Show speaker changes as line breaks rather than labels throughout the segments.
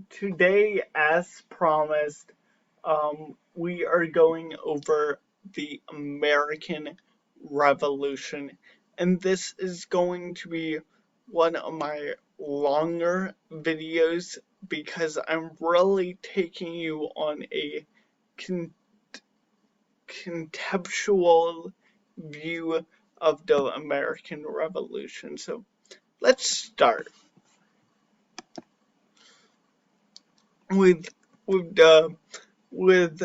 Today, as promised, we are going over the American Revolution, and this is going to be one of my longer videos because I'm really taking you on a con- conceptual view of the American Revolution. So let's start with with the with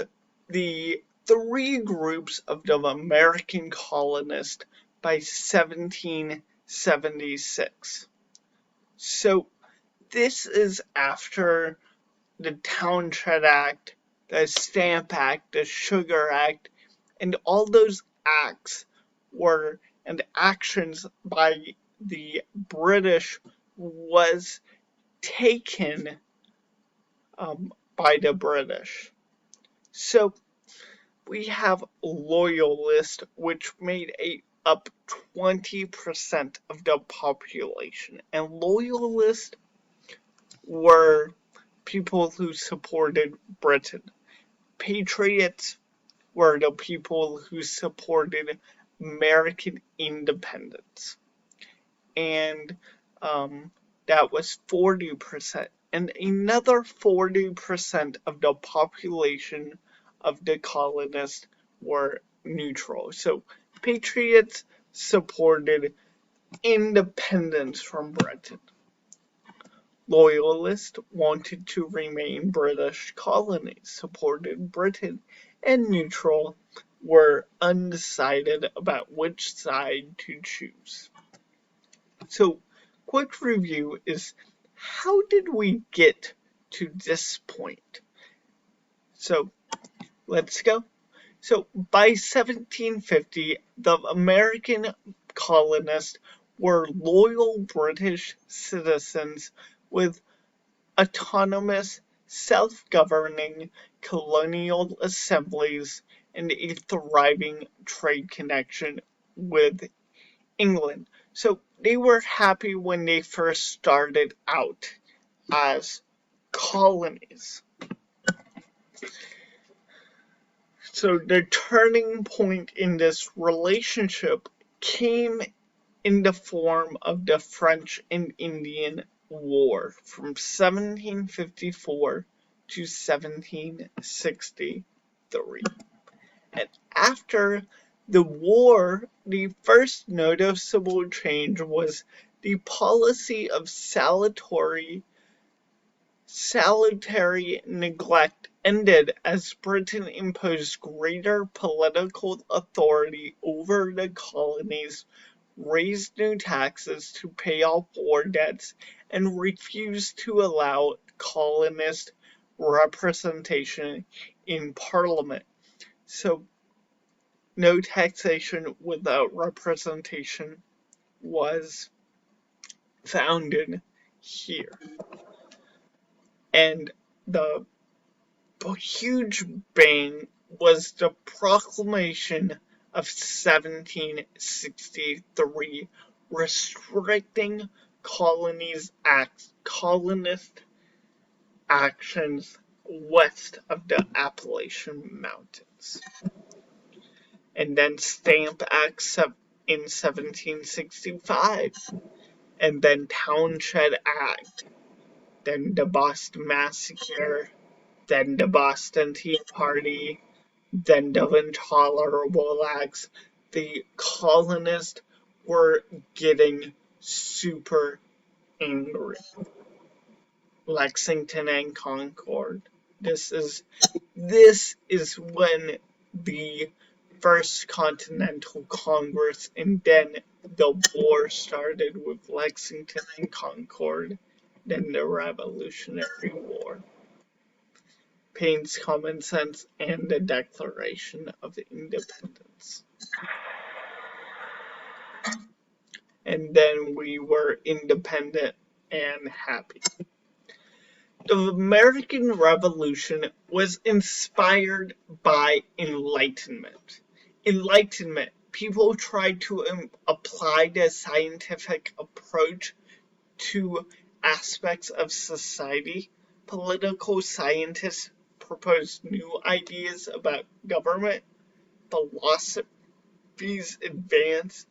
the three groups of the American colonists by 1776. So this is after the Townshend Act, the Stamp Act, the Sugar Act, and all those acts were and actions by the British was taken by the British. So we have Loyalists, which made up 20% of the population. And Loyalists were people who supported Britain. Patriots were the people who supported American independence. And that was 40%. And another 40% of the population of the colonists were neutral. So patriots supported independence from Britain. Loyalists wanted to remain British colonies, supported Britain, and neutral were undecided about which side to choose. So, quick review is how did we get to this point? So, let's go. So, by 1750, the American colonists were loyal British citizens with autonomous, self-governing colonial assemblies and a thriving trade connection with England. So they were happy when they first started out as colonies. So the turning point in this relationship came in the form of the French and Indian War from 1754 to 1763. And after the war, the first noticeable change was the policy of salutary neglect ended as Britain imposed greater political authority over the colonies, raised new taxes to pay off war debts, and refused to allow colonist representation in Parliament. So, no taxation without representation was founded here. And the huge bang was the Proclamation of 1763 restricting colonist actions west of the Appalachian Mountains. And then Stamp Act in 1765, and then Townshend Act, then the Boston Massacre, then the Boston Tea Party, then the Intolerable Acts. The colonists were getting super angry. Lexington and Concord. This is when the First Continental Congress and then the war started with Lexington and Concord, then the Revolutionary War. Paine's Common Sense and the Declaration of Independence. And then we were independent and happy. The American Revolution was inspired by Enlightenment. Enlightenment, people tried to apply the scientific approach to aspects of society, political scientists propose new ideas about government, philosophies advance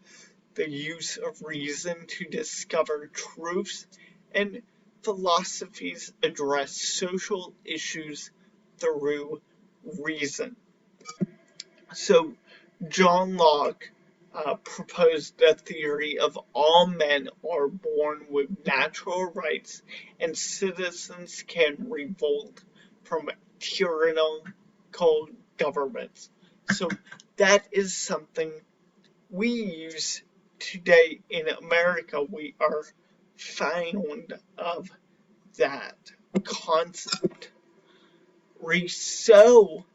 the use of reason to discover truths, and philosophies address social issues through reason. So, John Locke proposed the theory of all men are born with natural rights and citizens can revolt from tyrannical governments. So that is something we use today in America. We are fond of that concept. Rousseau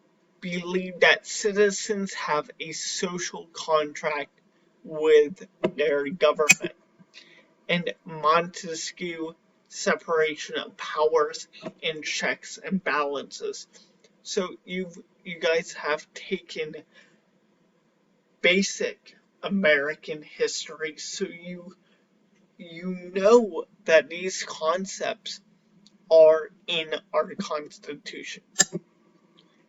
believed that citizens have a social contract with their government, and Montesquieu separation of powers and checks and balances. So you guys have taken basic American history, so you know that these concepts are in our Constitution.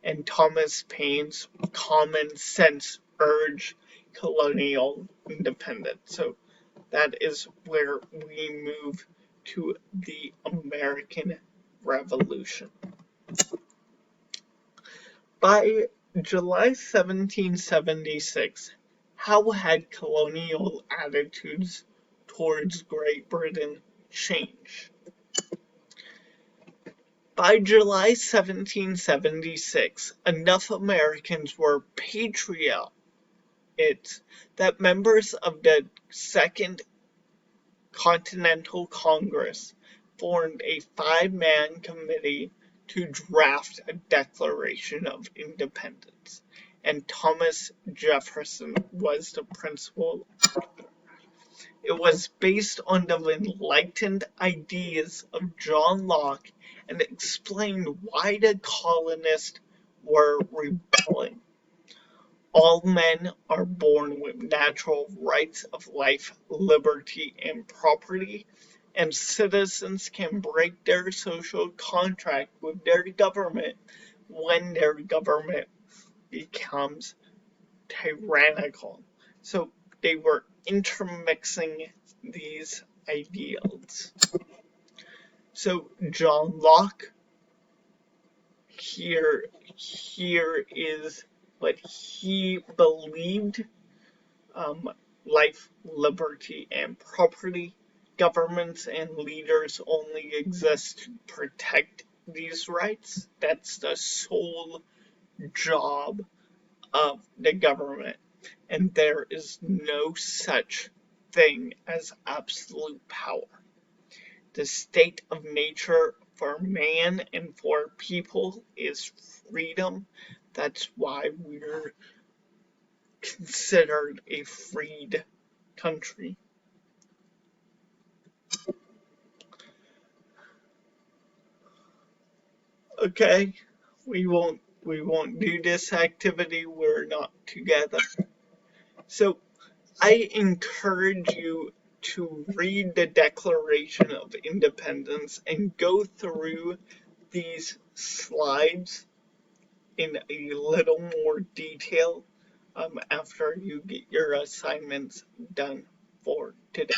And Thomas Paine's common sense urged colonial independence. So that is where we move to the American Revolution. By July 1776, how had colonial attitudes towards Great Britain changed? By July 1776, enough Americans were patriots that members of the Second Continental Congress formed a 5-man committee to draft a Declaration of Independence, and Thomas Jefferson was the principal author. It was based on the enlightened ideas of John Locke and explained why the colonists were rebelling. All men are born with natural rights of life, liberty, and property, and citizens can break their social contract with their government when their government becomes tyrannical. So they were intermixing these ideals. So John Locke, here is what he believed: life, liberty, and property. Governments and leaders only exist to protect these rights. That's the sole job of the government. And there is no such thing as absolute power. The state of nature for man and for people is freedom. That's why we're considered a freed country. Okay, we won't do this activity. We're not together. So I encourage you to read the Declaration of Independence and go through these slides in a little more detail after you get your assignments done for today.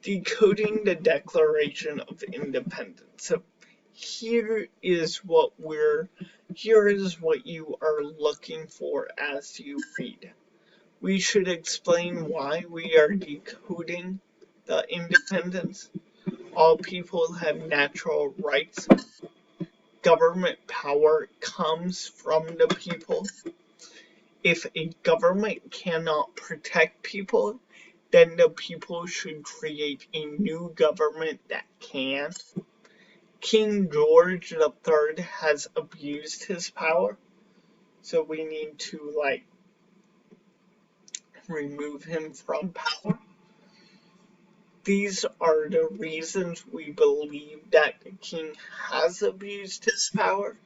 Decoding the Declaration of Independence. So here is what you are looking for as you read. We should explain why we are decoding the independence. All people have natural rights. Government power comes from the people. If a government cannot protect people, then the people should create a new government that can. King George III has abused his power, so we need to remove him from power. These are the reasons we believe that the king has abused his power.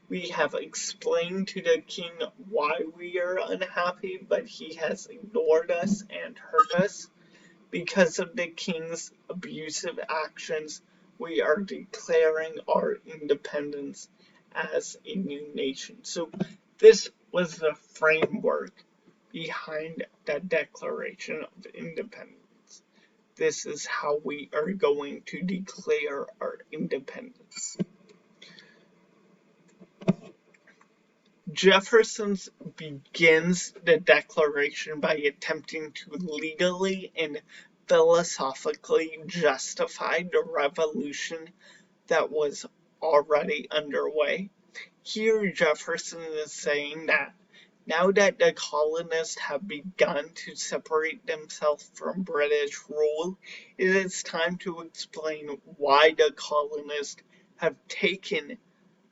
We have explained to the king why we are unhappy, but he has ignored us and hurt us. Because of the king's abusive actions, we are declaring our independence as a new nation. So this was the framework behind the Declaration of Independence. This is how we are going to declare our independence. Jefferson begins the Declaration by attempting to legally and philosophically justify the revolution that was already underway. Here, Jefferson is saying that now that the colonists have begun to separate themselves from British rule, it is time to explain why the colonists have taken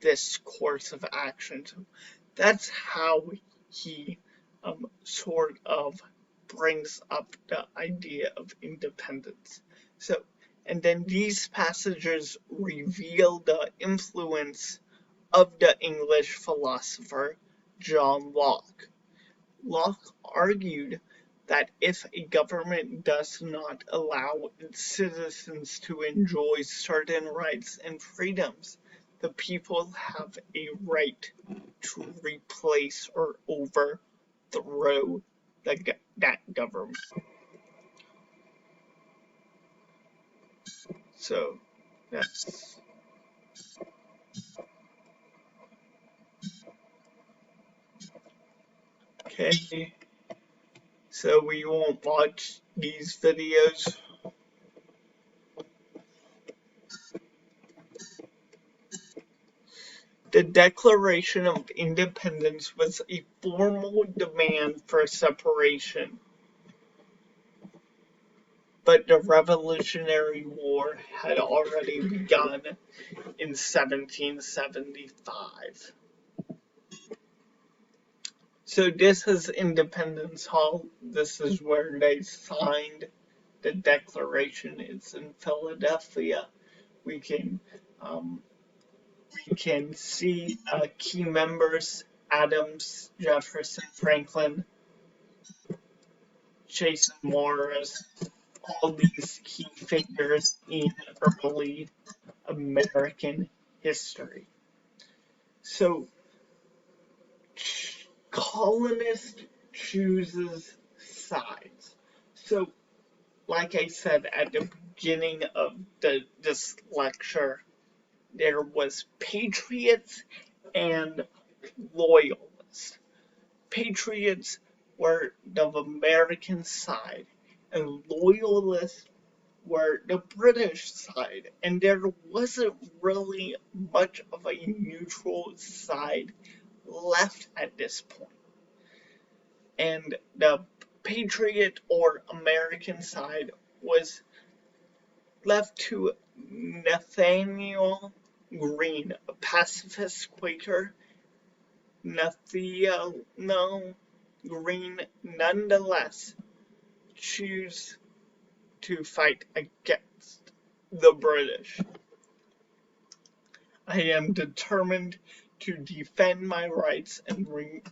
this course of action. So that's how he sort of brings up the idea of independence. So, and then these passages reveal the influence of the English philosopher John Locke. Locke argued that if a government does not allow its citizens to enjoy certain rights and freedoms, the people have a right to replace or overthrow that government. So that's okay. So we won't watch these videos. The Declaration of Independence was a formal demand for separation, but the Revolutionary War had already begun in 1775. So this is Independence Hall. This is where they signed the Declaration. It's in Philadelphia. We can see key members: Adams, Jefferson, Franklin, Jason Morris, all these key figures in early American history. So, colonist chooses sides. So, like I said at the beginning of this lecture, there was patriots and loyalists. Patriots were the American side, and loyalists were the British side, and there wasn't really much of a neutral side left at this point. And the Patriot or American side was left to Nathanael Greene, a pacifist Quaker. Nathanael Greene nonetheless chose to fight against the British. I am determined to defend my rights and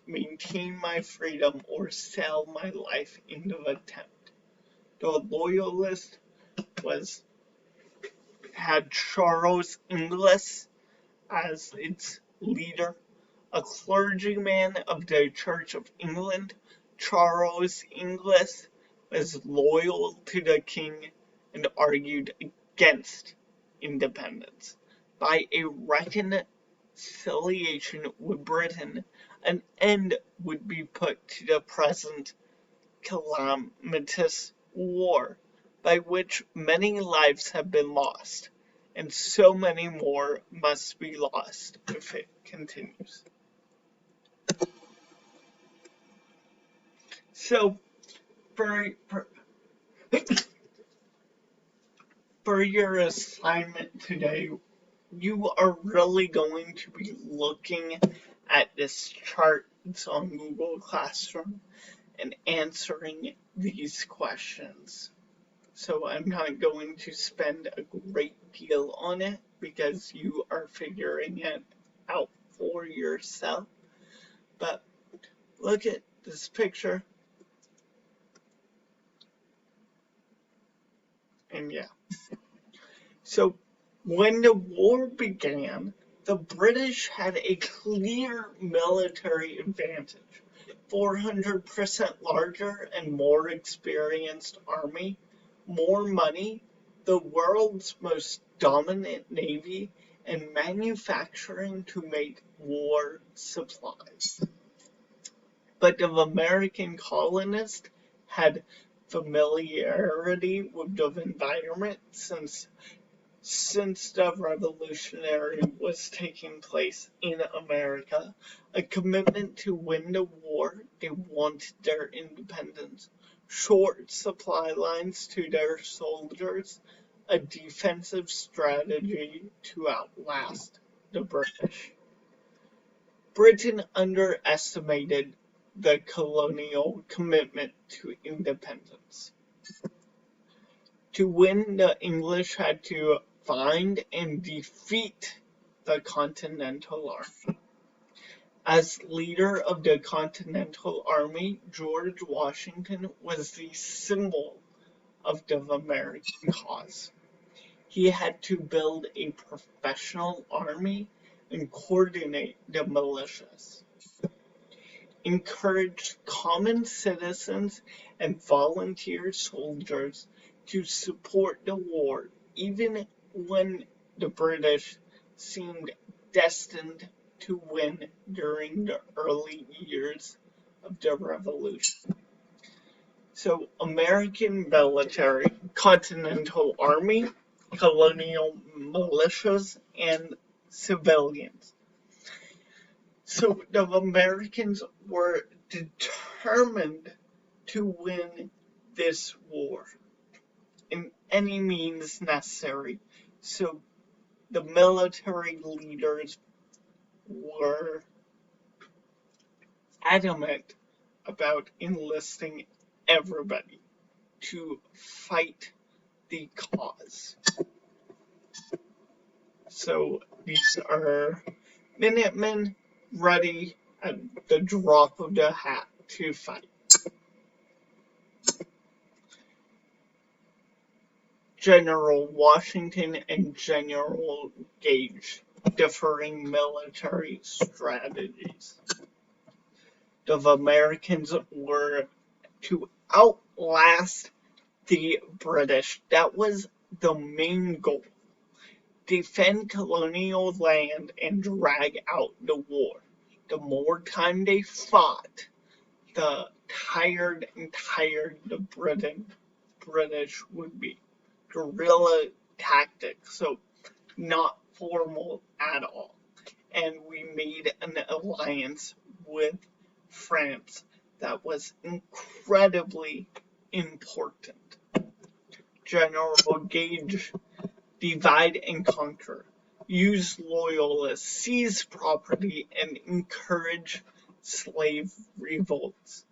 maintain my freedom or sell my life in the attempt. The loyalist had Charles Inglis as its leader, a clergyman of the Church of England. Charles Inglis was loyal to the king and argued against independence. By a reconciliation with Britain, an end would be put to the present calamitous war, by which many lives have been lost, and so many more must be lost if it continues. So, for, for, for your assignment today, you are really going to be looking at this chart that's on Google Classroom and answering these questions. So I'm not going to spend a great deal on it because you are figuring it out for yourself. But look at this picture. And yeah. So when the war began, the British had a clear military advantage. 400% larger and more experienced army, more money, the world's most dominant navy, and manufacturing to make war supplies. But the American colonists had familiarity with the environment since the revolutionary was taking place in America, a commitment to win the war, they wanted their independence, short supply lines to their soldiers, a defensive strategy to outlast the British. Britain underestimated the colonial commitment to independence. To win, the English had to find and defeat the Continental Army. As leader of the Continental Army, George Washington was the symbol of the American cause. He had to build a professional army and coordinate the militias, encourage common citizens and volunteer soldiers to support the war, even when the British seemed destined to win during the early years of the Revolution. So, American military, Continental Army, colonial militias, and civilians. So, the Americans were determined to win this war in any means necessary. So the military leaders were adamant about enlisting everybody to fight the cause. So these are Minutemen ready at the drop of the hat to fight. General Washington and General Gage, differing military strategies. The Americans were to outlast the British. That was the main goal. Defend colonial land and drag out the war. The more time they fought, the tired the British would be. Guerrilla tactics, so not formal at all. And we made an alliance with France that was incredibly important. General Gage, divide and conquer, use loyalists, seize property, and encourage slave revolts,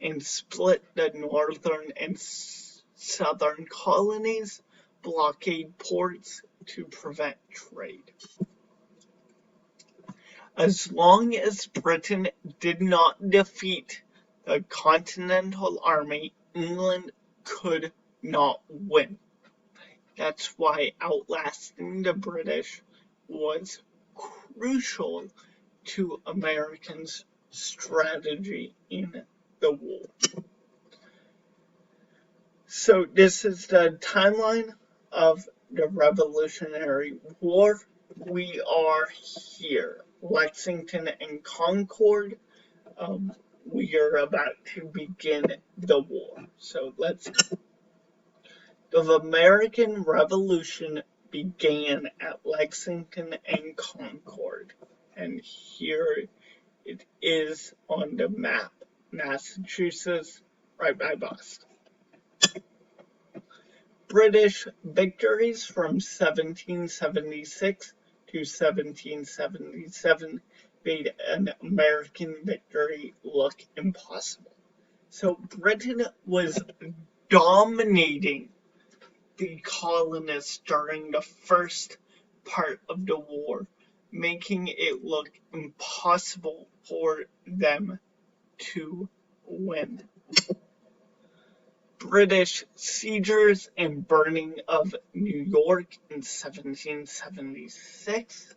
and split the northern and southern colonies, blockade ports to prevent trade. As long as Britain did not defeat the Continental Army, England could not win. That's why outlasting the British was crucial to Americans' strategy in the war. So this is the timeline of the Revolutionary War. We are here, Lexington and Concord. We are about to begin the war. So let's go. The American Revolution began at Lexington and Concord. And here it is on the map. Massachusetts, right by Boston. British victories from 1776 to 1777 made an American victory look impossible. So Britain was dominating the colonists during the first part of the war, making it look impossible for them to win. British sieges and burning of New York in 1776.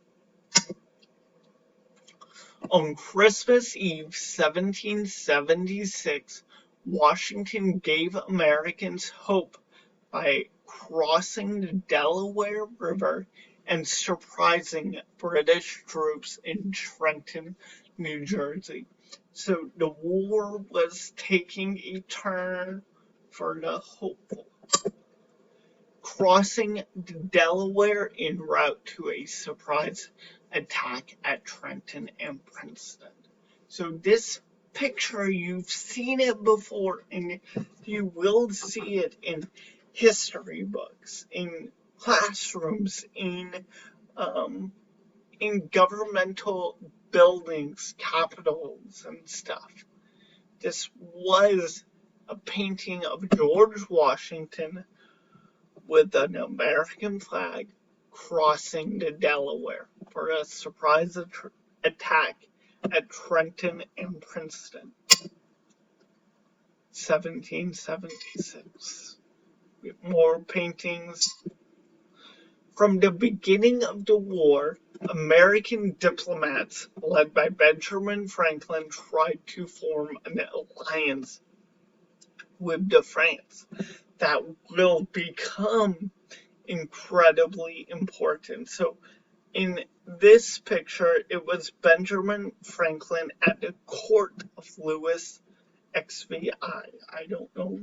On Christmas Eve, 1776, Washington gave Americans hope by crossing the Delaware River and surprising British troops in Trenton, New Jersey. So the war was taking a turn for the hopeful. Crossing the Delaware en route to a surprise attack at Trenton and Princeton. So this picture, you've seen it before, and you will see it in history books, in classrooms, in governmental buildings, capitals, and stuff. This was a painting of George Washington with an American flag crossing the Delaware for a surprise attack at Trenton and Princeton, 1776. More paintings. From the beginning of the war, American diplomats led by Benjamin Franklin tried to form an alliance with the France that will become incredibly important. So in this picture, it was Benjamin Franklin at the court of Louis XVI. I don't know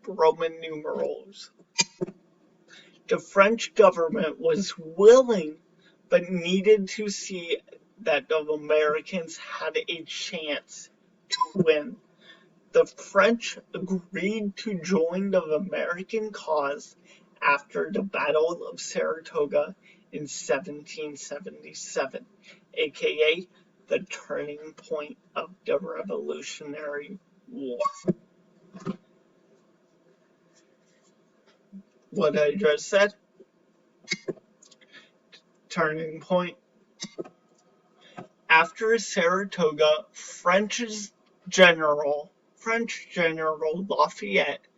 Roman numerals. The French government was willing, but needed to see that the Americans had a chance to win. The French agreed to join the American cause after the Battle of Saratoga in 1777, aka the turning point of the Revolutionary War. What I just said, turning point. After Saratoga, French General Lafayette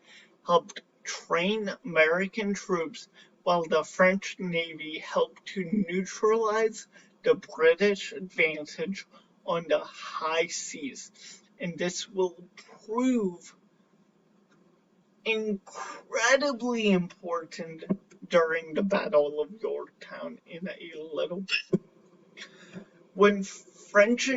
helped train American troops while the French Navy helped to neutralize the British advantage on the high seas. And this will prove incredibly important during the Battle of Yorktown in a little bit. When French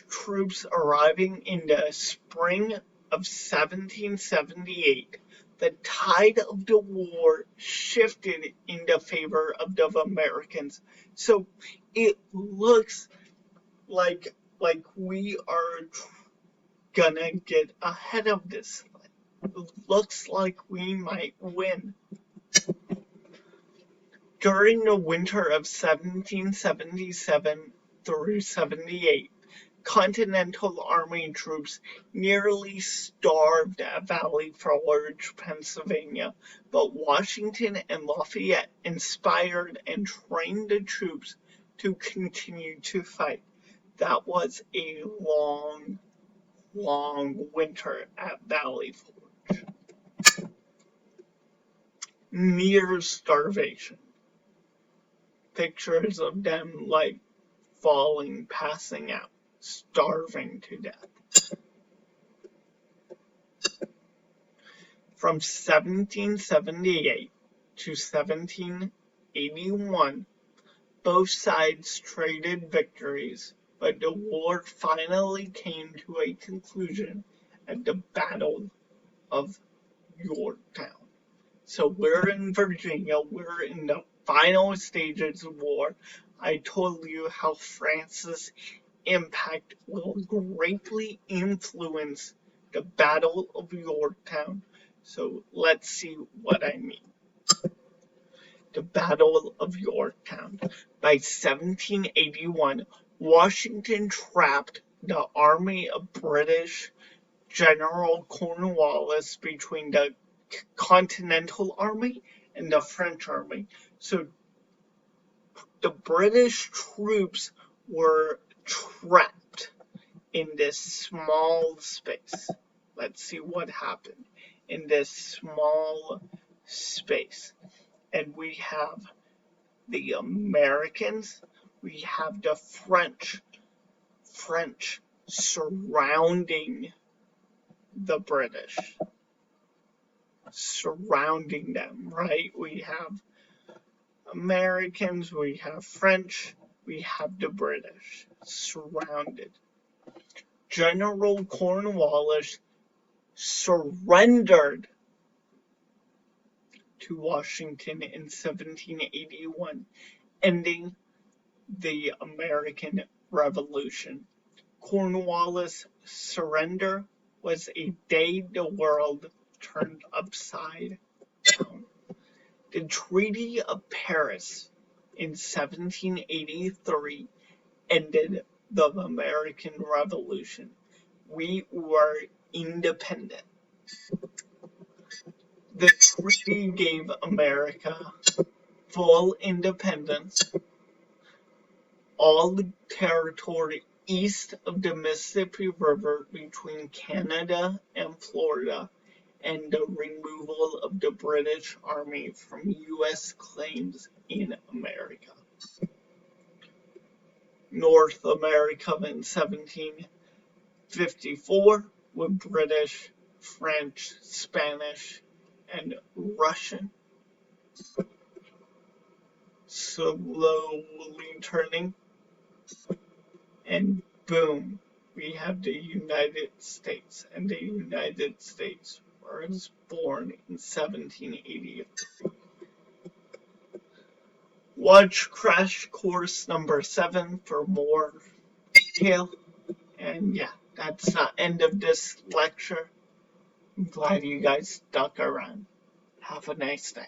troops arriving in the spring of 1778, the tide of the war shifted in the favor of the Americans. So it looks like we are gonna get ahead of this. It looks like we might win. During the winter of 1777 through 78, Continental Army troops nearly starved at Valley Forge, Pennsylvania, but Washington and Lafayette inspired and trained the troops to continue to fight. That was a long, long winter at Valley Forge. Near starvation. Pictures of them falling, passing out, starving to death. From 1778 to 1781, both sides traded victories, but the war finally came to a conclusion at the Battle of Yorktown. So we're in Virginia, we're in the final stages of war. I told you how France's impact will greatly influence the Battle of Yorktown. So let's see what I mean. The Battle of Yorktown. By 1781, Washington trapped the army of British General Cornwallis between the Continental Army and the French Army. So the British troops were trapped in this small space. Let's see what happened. in this small space. And we have the Americans, we have the French surrounding the British, surrounding them, right? We have Americans, we have French, we have the British surrounded. General Cornwallis surrendered to Washington in 1781, ending the American Revolution. Cornwallis' surrender was a day the world turned upside down. The Treaty of Paris in 1783 ended the American Revolution. We were independent. The treaty gave America full independence. All the territory east of the Mississippi River between Canada and Florida, and the removal of the British Army from U.S. claims in America. North America in 1754 with British, French, Spanish, and Russian. Slowly turning, and boom, we have the United States, and the United States was born in 1788. Watch Crash Course number 7 for more detail. And yeah, that's the end of this lecture. I'm glad you guys stuck around. Have a nice day.